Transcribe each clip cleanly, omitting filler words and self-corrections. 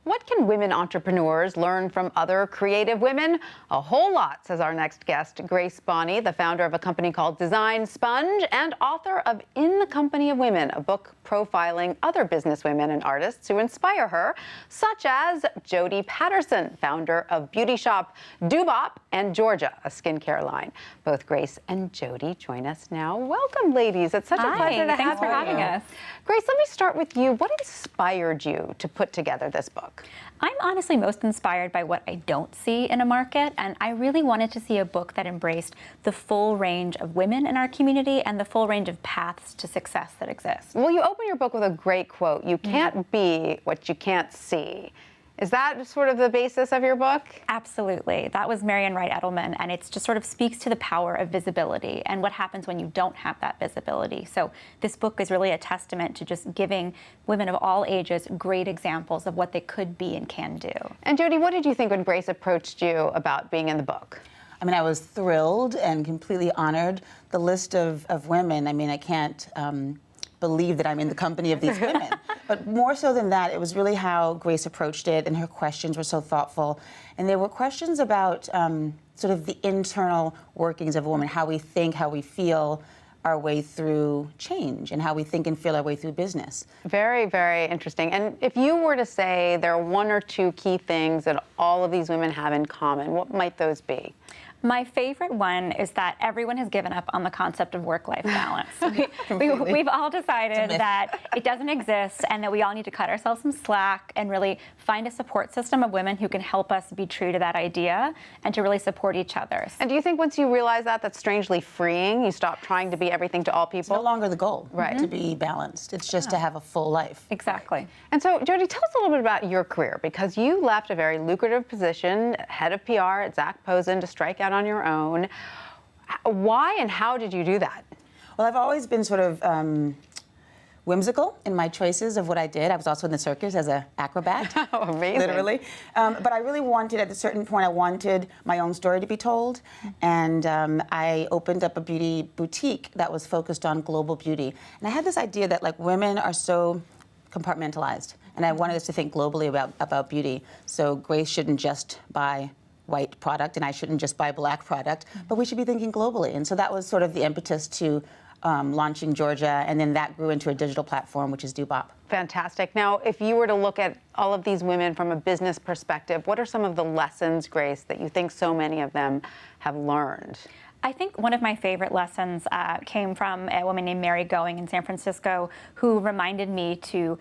What can women entrepreneurs learn from other creative women? A whole lot, says our next guest, Grace Bonney, the founder of a company called Design Sponge and author of In the Company of Women, a book profiling other businesswomen and artists who inspire her, such as Jodie Patterson, founder of beauty shop Doobop and Georgia, a skincare line. Both Grace and Jodie join us now. Welcome, ladies. It's such a pleasure to have you. Thanks for having us. Grace, let me start with you. What inspired you to put together this book? I'm honestly most inspired by what I don't see in a market, and I really wanted to see a book that embraced the full range of women in our community and the full range of paths to success that exist. Well, you open your book with a great quote, "You can't be what you can't see." Is that sort of the basis of your book? Absolutely. That was Marian Wright Edelman, and it just sort of speaks to the power of visibility and what happens when you don't have that visibility. So this book is really a testament to just giving women of all ages great examples of what they could be and can do. And Jodie, what did you think when Grace approached you about being in the book? I mean, I was thrilled and completely honored. The list of women, I mean, I can't believe that I'm in the company of these women. But more so than that, it was really how Grace approached it, and her questions were so thoughtful. And they were questions about sort of the internal workings of a woman, how we think, how we feel our way through change, and how we think and feel our way through business. Very, very interesting. And if you were to say there are one or two key things that all of these women have in common, what might those be? My favorite one is that everyone has given up on the concept of work-life balance. We've all decided that it doesn't exist and that we all need to cut ourselves some slack and really find a support system of women who can help us be true to that idea and to really support each other. And do you think once you realize that, that's strangely freeing? You stop trying to be everything to all people? It's no longer the goal, right? To be balanced. It's just to have a full life. Exactly. And so, Jodie, tell us a little bit about your career, because you left a very lucrative position, head of PR at Zac Posen, to strike out on your own. Why and how did you do that? Well, I've always been sort of whimsical in my choices of what I did. I was also in the circus as an acrobat. Oh, amazing. Literally. But I really wanted, at a certain point, I wanted my own story to be told. And I opened up a beauty boutique that was focused on global beauty. And I had this idea that, like, women are so compartmentalized. And I wanted us to think globally about beauty. So Grace shouldn't just buy white product, and I shouldn't just buy black product, but we should be thinking globally. And so that was sort of the impetus to launching Georgia, and then that grew into a digital platform, which is Doobop. Fantastic. Now, if you were to look at all of these women from a business perspective, what are some of the lessons, Grace, that you think so many of them have learned? I think one of my favorite lessons came from a woman named Mary Going in San Francisco, who reminded me to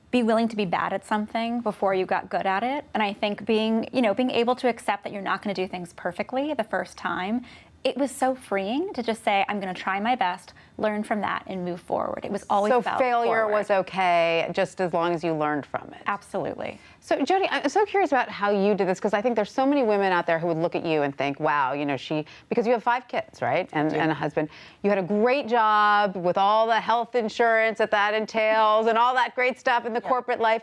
be willing to be bad at something before you got good at it. And I think being able to accept that you're not going to do things perfectly the first time, it was so freeing to just say, I'm going to try my best, learn from that, and move forward. It was always about failure forward. was okay, just as long as you learned from it. Absolutely. So, Jodie, I'm so curious about how you did this, because I think there's so many women out there who would look at you and think, wow, you know, because you have 5 kids, right? And a husband. You had a great job with all the health insurance that entails and all that great stuff in the corporate life.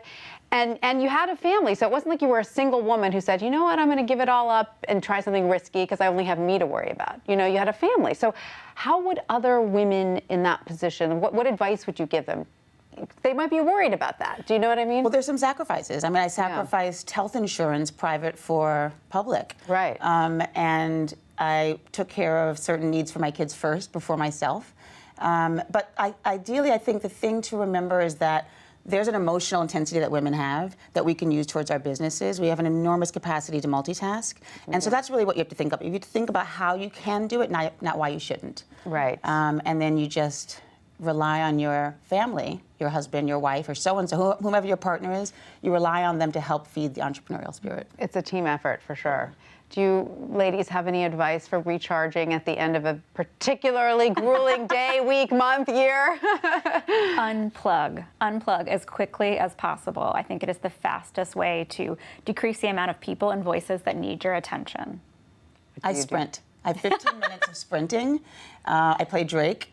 And you had a family, so it wasn't like you were a single woman who said, you know what, I'm going to give it all up and try something risky because I only have me to worry about. You know, you had a family. So how would other women in that position, what advice would you give them? They might be worried about that. Do you know what I mean? Well, there's some sacrifices. I mean, I sacrificed health insurance, private for public. Right. And I took care of certain needs for my kids first before myself. But ideally, I think the thing to remember is that there's an emotional intensity that women have that we can use towards our businesses. We have an enormous capacity to multitask. And so that's really what you have to think of. You have to think about how you can do it, not why you shouldn't. Right. And then you just rely on your family, your husband, your wife, or so-and-so, whomever your partner is, you rely on them to help feed the entrepreneurial spirit. It's a team effort, for sure. Do you ladies have any advice for recharging at the end of a particularly grueling day, week, month, year? Unplug. Unplug as quickly as possible. I think it is the fastest way to decrease the amount of people and voices that need your attention. I sprint. I have 15 minutes of sprinting. I play Drake.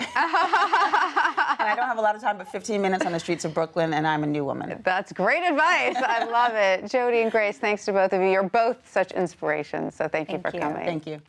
And I don't have a lot of time, but 15 minutes on the streets of Brooklyn, and I'm a new woman. That's great advice. I love it. Jodie and Grace, thanks to both of you. You're both such inspirations, so thank you for coming. Thank you.